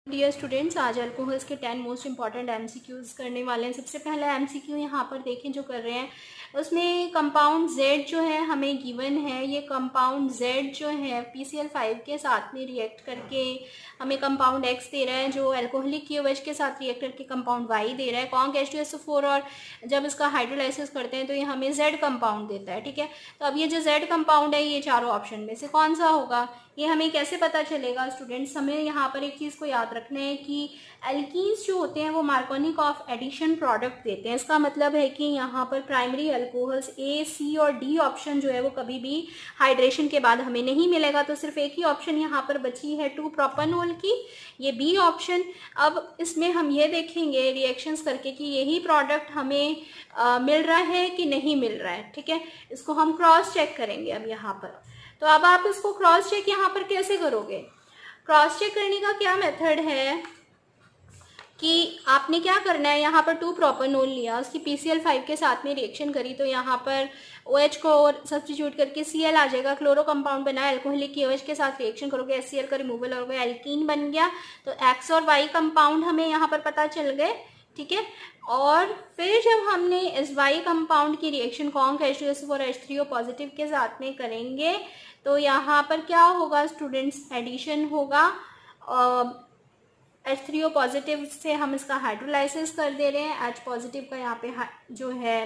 Dear students, आज alcohols के 10 most important MCQs करने वाले हैं। सबसे पहला एमसीक्यू यहाँ पर देखें जो कर रहे हैं, उसमें कंपाउंड Z जो है हमें गिवन है। ये कंपाउंड Z जो है PCl5 के साथ में रिएक्ट करके हमें कंपाउंड X दे रहा है, जो अल्कोहलिक KOH के साथ रिएक्ट करके कंपाउंड Y दे रहा है, कॉन्क H2SO4। और जब इसका हाइड्रोलाइसिस करते हैं तो ये हमें Z कंपाउंड देता है। ठीक है, तो अब ये जो Z कंपाउंड है ये चारों ऑप्शन में से कौन सा होगा, ये हमें कैसे पता चलेगा स्टूडेंट्स? हमें यहाँ पर एक चीज़ को याद रखना है कि एल्कीन्स जो होते हैं वो मार्कोनिक ऑफ एडिशन प्रोडक्ट देते हैं। इसका मतलब है कि यहाँ पर प्राइमरी अल्कोहल्स A, C और D ऑप्शन जो है वो कभी भी हाइड्रेशन के बाद हमें नहीं मिलेगा। तो सिर्फ एक ही ऑप्शन यहाँ पर बची है 2-प्रोपेनॉल की, ये B ऑप्शन। अब इसमें हम ये देखेंगे रिएक्शंस करके कि यही प्रोडक्ट हमें मिल रहा है कि नहीं मिल रहा है। ठीक है, इसको हम क्रॉस चेक करेंगे अब यहाँ पर। तो अब आप इसको क्रॉस चेक यहाँ पर कैसे करोगे? क्रॉस चेक करने का क्या मेथड है कि आपने क्या करना है, यहाँ पर 2-प्रोपेनॉल लिया, उसकी PCl5 के साथ में रिएक्शन करी तो यहाँ पर OH को सब्स्टिट्यूट करके Cl आ जाएगा, क्लोरो कंपाउंड बना, अल्कोहलिक KOH के साथ रिएक्शन करोगे, HCl का रिमूवल हो गया, एल्कीन बन गया। तो X और Y कंपाउंड हमें यहाँ पर पता चल गए। ठीक है, और फिर जब हमने इस Y कंपाउंड की reaction conc H2SO4 H3O positive के साथ में करेंगे तो यहाँ पर क्या होगा स्टूडेंट्स, एडिशन होगा। H3O पॉजिटिव से हम इसका हाइड्रोलाइसिस कर दे रहे हैं, H पॉजिटिव का यहाँ पे जो है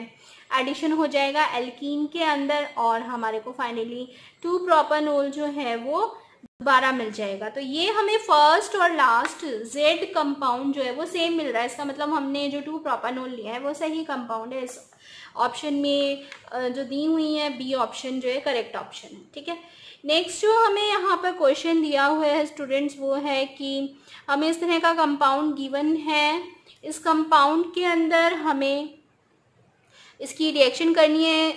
एडिशन हो जाएगा एल्कीन के अंदर, और हमारे को फाइनली 2-प्रोपेनॉल जो है वो दोबारा मिल जाएगा। तो ये हमें फर्स्ट और लास्ट Z कंपाउंड जो है वो सेम मिल रहा है। इसका मतलब हमने जो 2-प्रोपेनॉल लिया है वो सही कंपाउंड है। इस ऑप्शन में जो दी हुई है B ऑप्शन जो है करेक्ट ऑप्शन है। ठीक है, नेक्स्ट जो हमें यहाँ पर क्वेश्चन दिया हुआ है स्टूडेंट्स वो है कि हमें इस तरह का कंपाउंड गिवन है, इस कंपाउंड के अंदर हमें इसकी रिएक्शन करनी है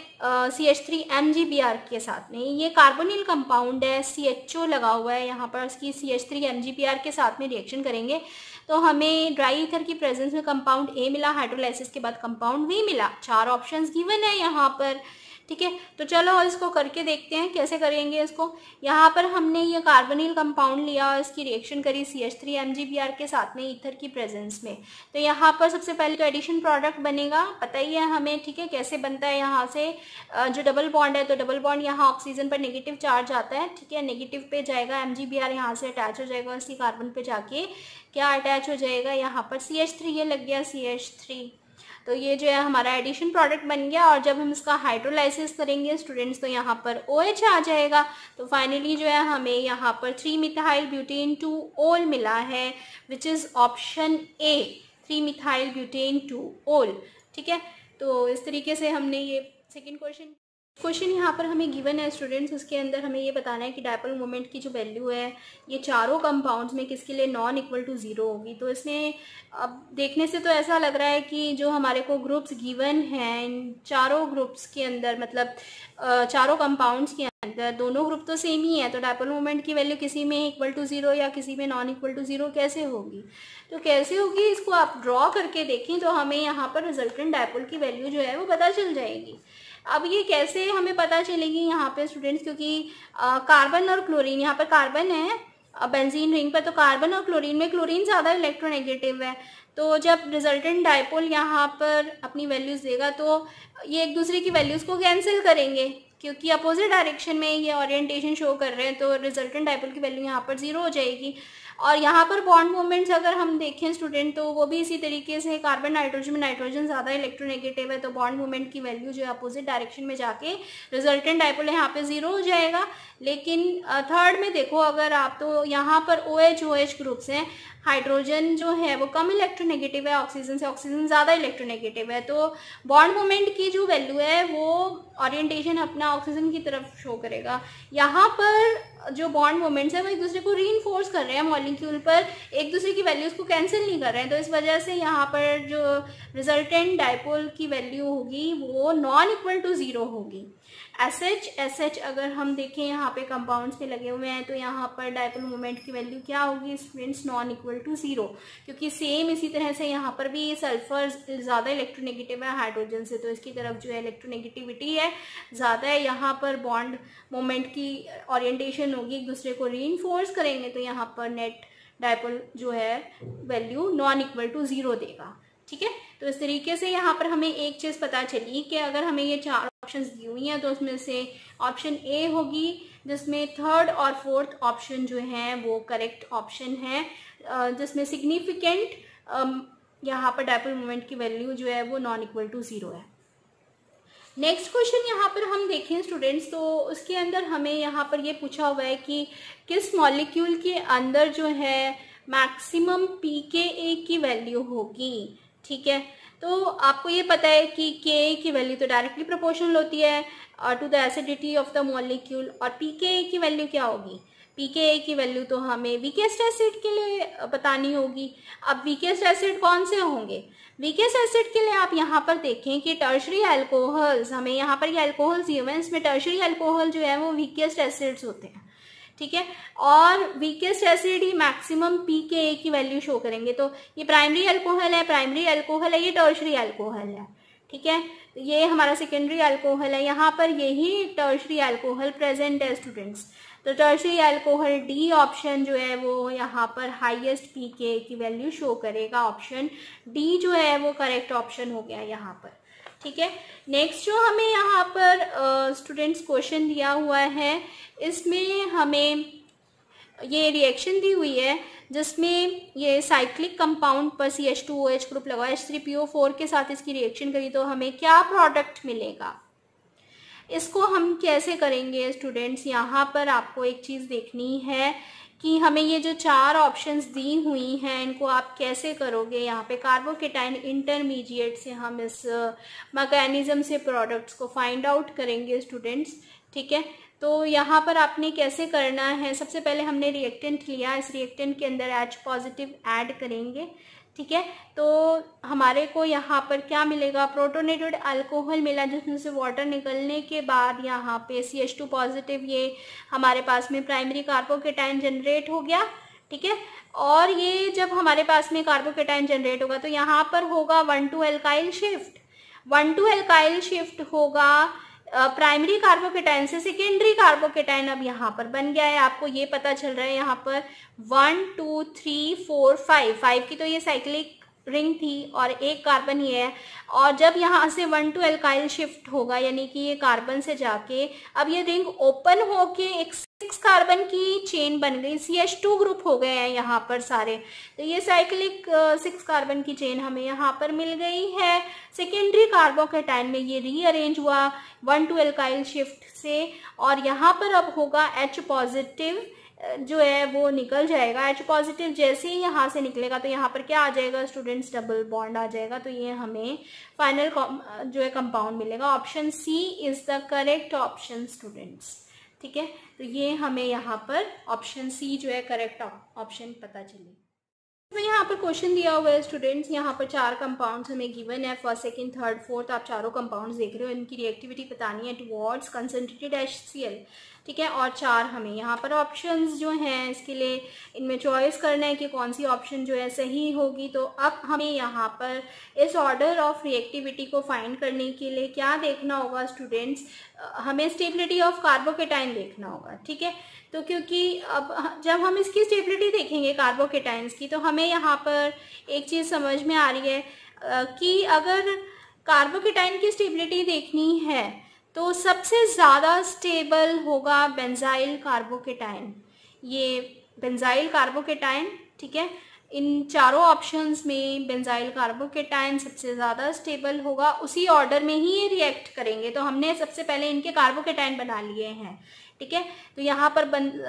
CH3MgBr के साथ में। ये कार्बोनिल कंपाउंड है, CHO लगा हुआ है यहाँ पर, इसकी CH3MgBr के साथ में रिएक्शन करेंगे तो हमें ड्राई ईथर की प्रेजेंस में कंपाउंड A मिला, हाइड्रोलाइसिस के बाद कंपाउंड V मिला। 4 ऑप्शंस गिवन है यहाँ पर। ठीक है, तो चलो इसको करके देखते हैं कैसे करेंगे इसको। यहाँ पर हमने ये कार्बोनिल कंपाउंड लिया और इसकी रिएक्शन करी CH3MgBr के साथ में ईथर की प्रेजेंस में। तो यहाँ पर सबसे पहले तो एडिशन प्रोडक्ट बनेगा, पता ही है हमें। ठीक है, कैसे बनता है, यहाँ से जो डबल बॉन्ड है तो डबल बॉन्ड यहाँ ऑक्सीजन पर नेगेटिव चार्ज आता है। ठीक है, नेगेटिव पे जाएगा, MgBr यहाँ से अटैच हो जाएगा, इसकी कार्बन पे जाके क्या अटैच हो जाएगा, यहाँ पर CH3 ये लग गया CH3। तो ये जो है हमारा एडिशन प्रोडक्ट बन गया। और जब हम इसका हाइड्रोलाइसिस करेंगे स्टूडेंट्स तो यहाँ पर OH आ जाएगा। तो फाइनली जो है हमें यहाँ पर 3-मिथाइल ब्यूटेन 2-ओल मिला है, विच इज़ ऑप्शन A, 3-मिथाइल ब्यूटेन 2-ओल। ठीक है, तो इस तरीके से हमने ये सेकेंड क्वेश्चन यहाँ पर हमें गिवन है स्टूडेंट्स। उसके अंदर हमें ये बताना है कि डायपोल मोमेंट की जो वैल्यू है ये चारों कंपाउंड्स में किसके लिए नॉन इक्वल टू 0 होगी। तो इसमें अब देखने से तो ऐसा लग रहा है कि जो हमारे को ग्रुप्स गिवन हैं इन चारों ग्रुप्स के अंदर, मतलब चारों कंपाउंड्स के अंदर दोनों ग्रुप तो सेम ही है, तो डायपोल मोमेंट की वैल्यू किसी में इक्वल टू 0 या किसी में नॉन इक्वल टू 0 कैसे होगी? तो कैसे होगी इसको आप ड्रॉ करके देखें तो हमें यहाँ पर रिजल्टेंट डायपोल की वैल्यू जो है वो पता चल जाएगी। अब ये कैसे हमें पता चलेगी यहाँ पे स्टूडेंट्स, क्योंकि कार्बन और क्लोरीन, यहाँ पर कार्बन है बेंजीन रिंग पर, तो कार्बन और क्लोरीन में क्लोरीन ज़्यादा इलेक्ट्रोनेगेटिव है। तो जब रिजल्टेंट डायपोल यहाँ पर अपनी वैल्यूज़ देगा तो ये एक दूसरे की वैल्यूज़ को कैंसिल करेंगे, क्योंकि अपोजिट डायरेक्शन में ये ओरिएंटेशन शो कर रहे हैं। तो रिजल्टेंट डायपोल की वैल्यू यहाँ पर 0 हो जाएगी। और यहाँ पर बॉन्ड मूवमेंट्स अगर हम देखें स्टूडेंट तो वो भी इसी तरीके से, कार्बन नाइट्रोजन में नाइट्रोजन ज़्यादा इलेक्ट्रोनेगेटिव है, तो बॉन्ड मूवमेंट की वैल्यू जो है अपोजिट डायरेक्शन में जाके रिजल्टेंट डायपोल यहाँ पे 0 हो जाएगा। लेकिन थर्ड में देखो अगर आप, तो यहाँ पर OH ग्रुप्स हैं, हाइड्रोजन जो है वो कम इलेक्ट्रोनेगेटिव है ऑक्सीजन से, ऑक्सीजन ज़्यादा इलेक्ट्रोनेगेटिव है। तो बॉन्ड मोमेंट की जो वैल्यू है वो ओरिएंटेशन अपना ऑक्सीजन की तरफ शो करेगा। यहाँ पर जो बॉन्ड मोमेंट्स है वो एक दूसरे को रीइंफोर्स कर रहे हैं मॉलिक्यूल पर, एक दूसरे की वैल्यूज़ को कैंसिल नहीं कर रहे हैं। तो इस वजह से यहाँ पर जो रिजल्टेंट डायपोल की वैल्यू होगी वो नॉन इक्वल टू 0 होगी। SH अगर हम देखें यहाँ पे कंपाउंड्स पे लगे हुए हैं तो यहाँ पर डायपोल मोमेंट की वैल्यू क्या होगी स्टूडेंट्स, नॉन इक्वल टू 0, क्योंकि सेम इसी तरह से यहाँ पर भी सल्फर ज़्यादा इलेक्ट्रोनेगेटिव है हाइड्रोजन से, तो इसकी तरफ जो है इलेक्ट्रोनेगेटिविटी है ज़्यादा है। यहाँ पर बॉन्ड मोमेंट की ओरिएंटेशन होगी, एक दूसरे को रीइंफोर्स करेंगे तो यहाँ पर नेट डायपोल जो है वैल्यू नॉन इक्वल टू 0 देगा। ठीक है, तो इस तरीके से यहाँ पर हमें एक चीज पता चली कि अगर हमें ये 4 ऑप्शंस दी हुई हैं तो उसमें से ऑप्शन ए होगी, जिसमें थर्ड और फोर्थ ऑप्शन जो है वो करेक्ट ऑप्शन है, जिसमें सिग्निफिकेंट यहाँ पर डायपोल मोमेंट की वैल्यू जो है वो नॉन इक्वल टू 0 है। नेक्स्ट क्वेश्चन यहाँ पर हम देखें स्टूडेंट्स, तो उसके अंदर हमें यहाँ पर ये पूछा हुआ है कि किस मॉलिक्यूल के अंदर जो है मैक्सिमम pKa की वैल्यू होगी। ठीक है, तो आपको ये पता है कि Ka की वैल्यू तो डायरेक्टली प्रोपोर्शनल होती है to the acidity of the molecule, और pKa की वैल्यू क्या होगी, pKa की वैल्यू तो हमें वीकेस्ट एसिड के लिए बतानी होगी। अब वीकेस्ट एसिड कौन से होंगे, वीकेस्ट एसिड के लिए आप यहाँ पर देखें कि टर्शरी अल्कोहल्स, हमें यहाँ पर ये अल्कोहल्स दिए हुए हैं, इसमें टर्शरी अल्कोहल जो है वो वीकेस्ट एसिड्स होते हैं। ठीक है, और वीकेस्ट एसिड ही मैक्सिमम pKa की वैल्यू शो करेंगे। तो ये प्राइमरी अल्कोहल है, ये टर्शरी अल्कोहल है। ठीक है, ये हमारा सेकेंडरी अल्कोहल है, यहाँ पर यही टर्शरी अल्कोहल प्रेजेंट है स्टूडेंट्स। तो टर्शरी अल्कोहल डी ऑप्शन जो है वो यहाँ पर हाईएस्ट pKa की वैल्यू शो करेगा। ऑप्शन डी जो है वो करेक्ट ऑप्शन हो गया यहाँ पर। ठीक है, नेक्स्ट जो हमें यहाँ पर स्टूडेंट्स क्वेश्चन दिया हुआ है, इसमें हमें ये रिएक्शन दी हुई है जिसमें ये साइक्लिक कंपाउंड पर CH2OH ग्रुप लगा, H3PO4 के साथ इसकी रिएक्शन करी तो हमें क्या प्रोडक्ट मिलेगा। इसको हम कैसे करेंगे स्टूडेंट्स, यहाँ पर आपको एक चीज़ देखनी है कि हमें ये जो 4 ऑप्शंस दी हुई हैं इनको आप कैसे करोगे। यहाँ पे कार्बोकेटाइन इंटरमीडिएट से हम इस मैकेनिज्म से प्रोडक्ट्स को फाइंड आउट करेंगे स्टूडेंट्स। ठीक है, तो यहाँ पर आपने कैसे करना है, सबसे पहले हमने रिएक्टेंट लिया, इस रिएक्टेंट के अंदर H पॉजिटिव ऐड करेंगे। ठीक है, तो हमारे को यहाँ पर क्या मिलेगा, प्रोटोनेटेड अल्कोहल मिला जिसमें से वाटर निकलने के बाद यहाँ पे CH2 पॉजिटिव ये हमारे पास में प्राइमरी कार्बोकेटाइन जनरेट हो गया। ठीक है, और ये जब हमारे पास में कार्बोकेटाइन जनरेट होगा तो यहाँ पर होगा 1,2 एल्काइल शिफ्ट, 1,2 एल्काइल शिफ्ट होगा प्राइमरी कार्बोकेटाइन से सेकेंडरी कार्बोकेटाइन अब यहाँ पर बन गया है। आपको ये पता चल रहा है यहाँ पर 1 2 3 4 5 की तो ये साइक्लिक रिंग थी और एक कार्बन ही है, और जब यहाँ से 1,2 एल्काइल शिफ्ट होगा यानी कि ये कार्बन से जाके अब ये रिंग ओपन होके एक 6 कार्बन की चेन बन गई, CH2 ग्रुप हो गए हैं यहाँ पर सारे। तो ये साइक्लिक 6 कार्बन की चेन हमें यहाँ पर मिल गई है। सेकेंडरी कार्बोकेटाइन में ये रीअरेंज हुआ 1,2 एल्काइल शिफ्ट से, और यहाँ पर अब होगा H पॉजिटिव जो है वो निकल जाएगा। H पॉजिटिव जैसे ही यहाँ से निकलेगा तो यहाँ पर क्या आ जाएगा स्टूडेंट्स, डबल बॉन्ड आ जाएगा। तो ये हमें फाइनल जो है कंपाउंड मिलेगा। Option C is the correct option students. ठीक है, तो ये हमें यहाँ पर ऑप्शन सी जो है करेक्ट ऑप्शन पता चले। तो यहाँ पर क्वेश्चन दिया हुआ है स्टूडेंट्स, यहाँ पर 4 कंपाउंड्स हमें गिवन है, फर्स्ट सेकंड थर्ड फोर्थ, आप चारों कंपाउंड्स देख रहे हो, इनकी रिएक्टिविटी बतानी है टुवर्ड्स कंसंट्रेटेड HCl। ठीक है, और 4 हमें यहाँ पर ऑप्शंस जो हैं इसके लिए इनमें चॉइस करना है कि कौन सी ऑप्शन जो है सही होगी। तो अब हमें यहाँ पर इस ऑर्डर ऑफ रिएक्टिविटी को फाइंड करने के लिए क्या देखना होगा स्टूडेंट्स, हमें स्टेबिलिटी ऑफ कार्बोकेटाइन देखना होगा। ठीक है, तो क्योंकि अब जब हम इसकी स्टेबिलिटी देखेंगे कार्बोकेटाइन्स की तो हमें यहाँ पर एक चीज़ समझ में आ रही है कि अगर कार्बोकेटाइन की स्टेबिलिटी देखनी है तो सबसे ज़्यादा स्टेबल होगा बेंजाइल कार्बोकेटाइन, ये बेंजाइल कार्बोकेटाइन। ठीक है, इन चारों ऑप्शंस में बेंजाइल कार्बोकेटाइन सबसे ज़्यादा स्टेबल होगा, उसी ऑर्डर में ही ये रिएक्ट करेंगे। तो हमने सबसे पहले इनके कार्बोकेटाइन बना लिए हैं। ठीक है, तो यहाँ पर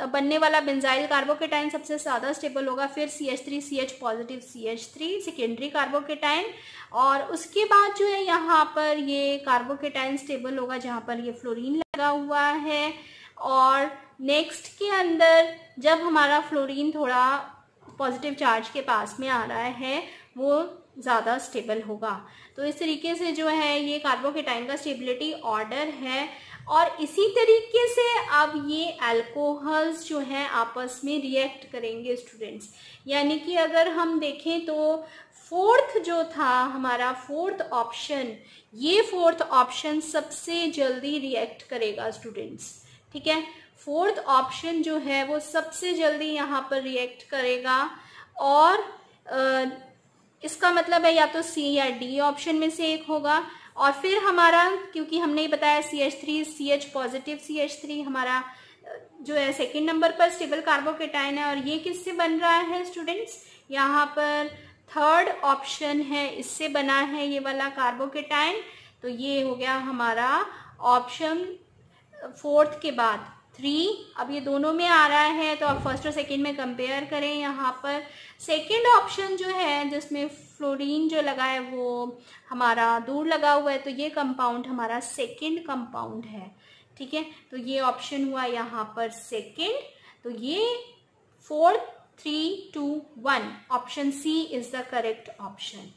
बनने वाला बेंजाइल कार्बोकेटाइन सबसे ज़्यादा स्टेबल होगा, फिर CH3CH positive CH3 secondary carbocation, और उसके बाद जो है यहाँ पर ये कार्बोकेटाइन स्टेबल होगा जहाँ पर ये फ्लोरीन लगा हुआ है, और नेक्स्ट के अंदर जब हमारा फ्लोरीन थोड़ा पॉजिटिव चार्ज के पास में आ रहा है वो ज़्यादा स्टेबल होगा। तो इस तरीके से जो है ये कार्बोकेटाइन का स्टेबिलिटी ऑर्डर है, और इसी तरीके से अब ये अल्कोहल्स जो हैं आपस में रिएक्ट करेंगे स्टूडेंट्स। यानी कि अगर हम देखें तो फोर्थ जो था हमारा फोर्थ ऑप्शन, ये फोर्थ ऑप्शन सबसे जल्दी रिएक्ट करेगा स्टूडेंट्स। ठीक है, फोर्थ ऑप्शन जो है वो सबसे जल्दी यहाँ पर रिएक्ट करेगा, और इसका मतलब है या तो सी या डी ऑप्शन में से एक होगा। और फिर हमारा, क्योंकि हमने बताया CH3 CH पॉजिटिव CH3 हमारा जो है सेकेंड नंबर पर स्टेबल कार्बोकेटाइन है, और ये किससे बन रहा है स्टूडेंट्स, यहाँ पर थर्ड ऑप्शन है, इससे बना है ये वाला कार्बोकेटाइन। तो ये हो गया हमारा ऑप्शन फोर्थ के बाद 3। अब ये दोनों में आ रहा है, तो आप फर्स्ट और सेकेंड में कंपेयर करें। यहाँ पर सेकेंड ऑप्शन जो है जिसमें फ्लोरीन जो लगा है वो हमारा दूर लगा हुआ है, तो ये कंपाउंड हमारा सेकेंड कंपाउंड है, ठीक है। तो ये ऑप्शन हुआ यहाँ पर सेकेंड। तो ये 4 3 2 1 option C is the correct option.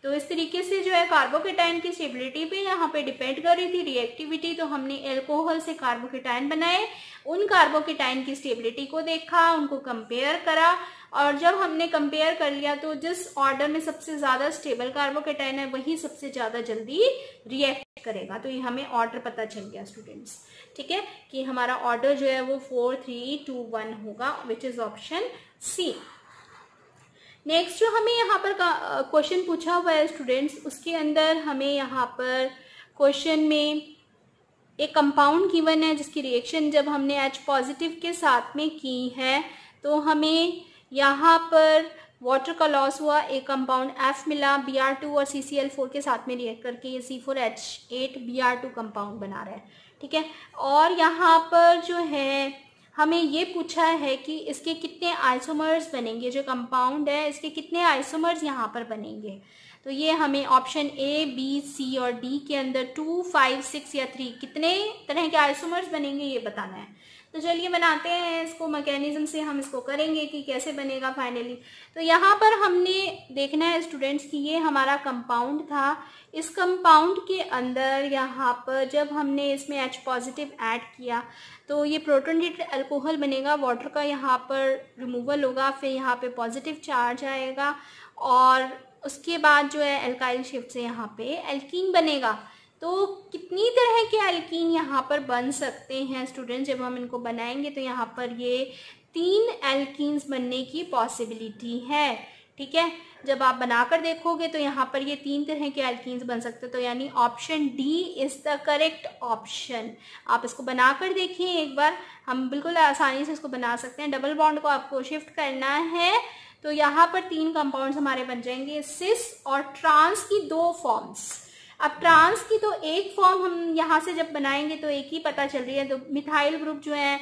तो इस तरीके से जो है कार्बोकेटाइन की स्टेबिलिटी पे यहाँ पे डिपेंड कर रही थी रिएक्टिविटी। तो हमने एल्कोहल से कार्बोकेटाइन बनाए, उन कार्बोकेटाइन की स्टेबिलिटी को देखा, उनको कंपेयर करा, और जब हमने कंपेयर कर लिया तो जिस ऑर्डर में सबसे ज्यादा स्टेबल कार्बोकेटाइन है वही सबसे ज्यादा जल्दी रिएक्ट करेगा। तो ये हमें ऑर्डर पता चल गया स्टूडेंट्स, ठीक है, कि हमारा ऑर्डर जो है वो 4 3 2 1 होगा, which is option C. Next जो हमें यहाँ पर क्वेश्चन पूछा हुआ है स्टूडेंट्स, उसके अंदर हमें यहाँ पर क्वेश्चन में एक कंपाउंड गिवन है जिसकी रिएक्शन जब हमने H पॉजिटिव के साथ में की है, तो हमें यहाँ पर वाटर का लॉस हुआ, एक कंपाउंड F मिला, Br2 और CCl4 के साथ में रिएक्ट करके ये C4H8 Br2 कंपाउंड बना रहा है, ठीक है। और यहाँ पर जो है हमें ये पूछा है कि इसके कितने आइसोमर्स बनेंगे, जो कंपाउंड है इसके कितने आइसोमर्स यहाँ पर बनेंगे। तो ये हमें ऑप्शन A B C और D के अंदर 2 5 6 या 3 कितने तरह के आइसोमर्स बनेंगे ये बताना है। तो चलिए बनाते हैं इसको, मैकेनिज्म से हम इसको करेंगे कि कैसे बनेगा फाइनली। तो यहाँ पर हमने देखना है स्टूडेंट्स कि ये हमारा कंपाउंड था, इस कंपाउंड के अंदर यहाँ पर जब हमने इसमें H पॉजिटिव ऐड किया तो ये प्रोटोनेटेड अल्कोहल बनेगा, वाटर का यहाँ पर रिमूवल होगा, फिर यहाँ पे पॉजिटिव चार्ज आएगा, और उसके बाद जो है एल्काइल शिफ्ट से यहाँ पे एल्कीन बनेगा। तो कितनी तरह के एल्कीन यहाँ पर बन सकते हैं स्टूडेंट्स, जब हम इनको बनाएंगे तो यहाँ पर ये 3 एल्कीन्स बनने की पॉसिबिलिटी है, ठीक है। जब आप बनाकर देखोगे तो यहाँ पर ये 3 तरह के एल्कीन्स बन सकते हैं, तो यानी option D is the correct option. आप इसको बनाकर देखिए एक बार, हम बिल्कुल आसानी से इसको बना सकते हैं। डबल बॉन्ड को आपको शिफ्ट करना है, तो यहाँ पर 3 कंपाउंड्स हमारे बन जाएंगे, सिस और ट्रांस की 2 फॉर्म्स। अब ट्रांस की तो एक फॉर्म हम यहाँ से जब बनाएंगे तो एक ही पता चल रही है, तो मिथाइल ग्रुप जो है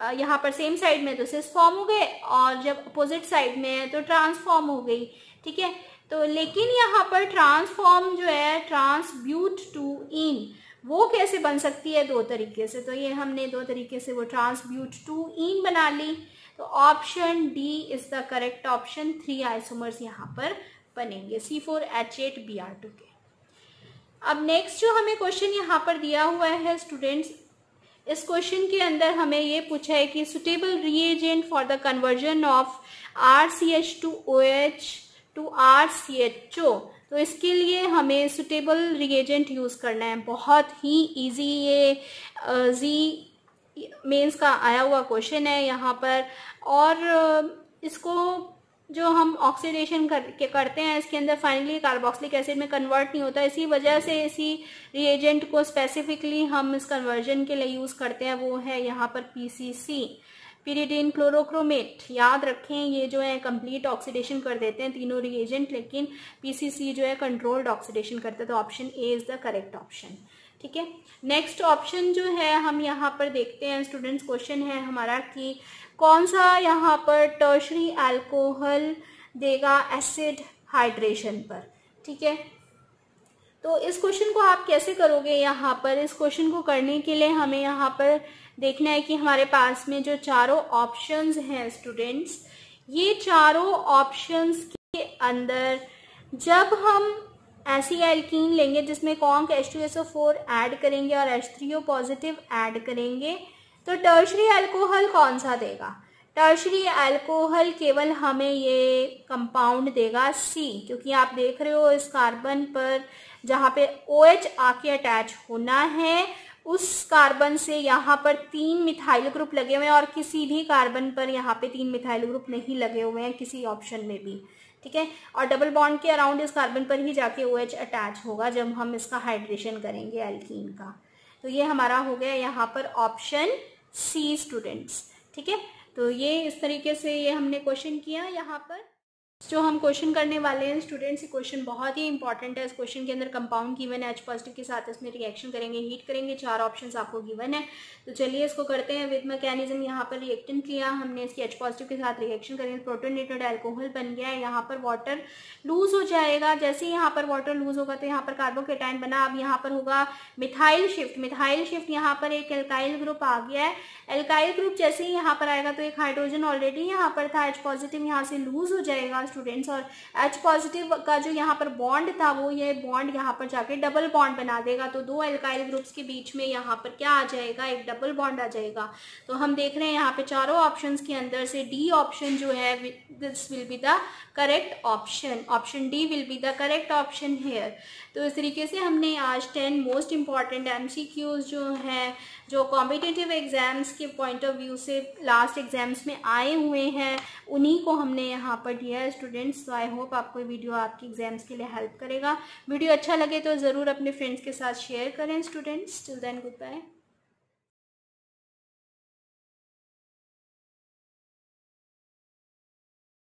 यहाँ पर सेम साइड में तो सिस फॉर्म हो गए, और जब अपोजिट साइड में है तो ट्रांस फॉर्म हो गई, ठीक है। तो लेकिन यहाँ पर ट्रांसफॉर्म जो है ट्रांसब्यूट टू इन, वो कैसे बन सकती है 2 तरीके से। तो ये हमने 2 तरीके से वो ट्रांसब्यूट टू इन बना ली। तो option D is the correct option. 3 isomers यहाँ पर बनेंगे C4H8 Br2 के। अब नेक्स्ट जो हमें क्वेश्चन यहाँ पर दिया हुआ है स्टूडेंट्स, इस क्वेश्चन के अंदर हमें ये पूछा है कि suitable reagent for the conversion of RCH2OH to RCHO। तो इसके लिए हमें सुटेबल रिएजेंट यूज करना है। बहुत ही इजी ये जी मेंस का आया हुआ क्वेश्चन है यहाँ पर, और इसको जो हम ऑक्सीडेशन करते हैं इसके अंदर फाइनली कार्बोक्सिलिक एसिड में कन्वर्ट नहीं होता, इसी वजह से इसी रिएजेंट को स्पेसिफिकली हम इस कन्वर्जन के लिए यूज करते हैं, वो है यहाँ पर PCC, pyridine क्लोरोक्रोमेट। याद रखें ये जो है कंप्लीट ऑक्सीडेशन कर देते हैं तीनों रिएजेंट, लेकिन PCC जो है कंट्रोल्ड ऑक्सीडेशन करते हैं। तो option A is the correct option, ठीक है। नेक्स्ट ऑप्शन जो है हम यहाँ पर देखते हैं स्टूडेंट्स, क्वेश्चन है हमारा कि कौन सा यहाँ पर टर्शरी अल्कोहल देगा एसिड हाइड्रेशन पर, ठीक है। तो इस क्वेश्चन को आप कैसे करोगे, यहाँ पर इस क्वेश्चन को करने के लिए हमें यहाँ पर देखना है कि हमारे पास में जो चारों ऑप्शंस हैं स्टूडेंट्स, ये चारों ऑप्शंस के अंदर जब हम ऐसी एल्कीन लेंगे जिसमें कॉन्क H2SO4 ऐड करेंगे और H3O पॉजिटिव ऐड करेंगे, तो टर्शरी अल्कोहल कौन सा देगा। टर्शरी अल्कोहल केवल हमें ये कंपाउंड देगा C, क्योंकि आप देख रहे हो इस कार्बन पर जहाँ पे OH आके अटैच होना है उस कार्बन से यहाँ पर 3 मिथाइल ग्रुप लगे हुए हैं और किसी भी कार्बन पर यहाँ पे 3 मिथाइल ग्रुप नहीं लगे हुए हैं किसी ऑप्शन में भी, ठीक है। और डबल बॉन्ड के अराउंड इस कार्बन पर ही जाके OH अटैच होगा जब हम इसका हाइड्रेशन करेंगे एल्कीन का। तो ये हमारा हो गया यहाँ पर ऑप्शन सी स्टूडेंट्स, ठीक है। तो ये इस तरीके से ये हमने क्वेश्चन किया। यहाँ पर जो हम क्वेश्चन करने वाले हैं स्टूडेंट्स, ये क्वेश्चन बहुत ही इंपॉर्टेंट है। इस क्वेश्चन के अंदर कंपाउंड गिवन है, H पॉजिटिव के साथ इसमें रिएक्शन करेंगे, हीट करेंगे, 4 ऑप्शंस आपको गिवन है। तो चलिए इसको करते हैं विद मैकेनिज्म। यहाँ पर रिएक्टेंट लिया हमने, इसकी H पॉजिटिव के साथ रिएक्शन करेंगे, प्रोटोनेटेड अल्कोहल बन गया है। यहाँ पर वाटर लूज हो जाएगा, जैसे ही यहाँ पर वाटर लूज होगा तो यहाँ पर कार्बोकेटाइन बना। अब यहाँ पर होगा मिथाइल शिफ्ट, मिथाइल शिफ्ट यहाँ पर एक एल्काइल ग्रुप आ गया है। एल्काइल ग्रुप जैसे ही यहाँ पर आएगा तो एक हाइड्रोजन ऑलरेडी यहाँ पर था, H पॉजिटिव यहाँ से लूज हो जाएगा स्टूडेंट्स, और H पॉजिटिव का जो यहाँ पर बॉन्ड था वो ये बॉन्ड यहाँ पर जाके डबल बॉन्ड बना देगा। तो 2 एल्काइल ग्रुप्स के बीच में यहाँ पर क्या आ जाएगा, एक डबल बॉन्ड आ जाएगा। तो हम देख रहे हैं यहाँ पे चारों ऑप्शंस के अंदर से डी ऑप्शन जो है this will be the correct option, option D will be the correct option here. तो इस तरीके से हमने आज 10 मोस्ट इंपॉर्टेंट MCQs जो हैं, जो कॉम्पिटिटिव एग्जाम्स के पॉइंट ऑफ व्यू से लास्ट एग्जाम्स में आए हुए हैं, उन्हीं को हमने यहाँ पर दिया है स्टूडेंट्स। तो आई होप आपको वीडियो आपकी एग्जाम्स के लिए हेल्प करेगा। वीडियो अच्छा लगे तो ज़रूर अपने फ्रेंड्स के साथ शेयर करें students. Till then good bye.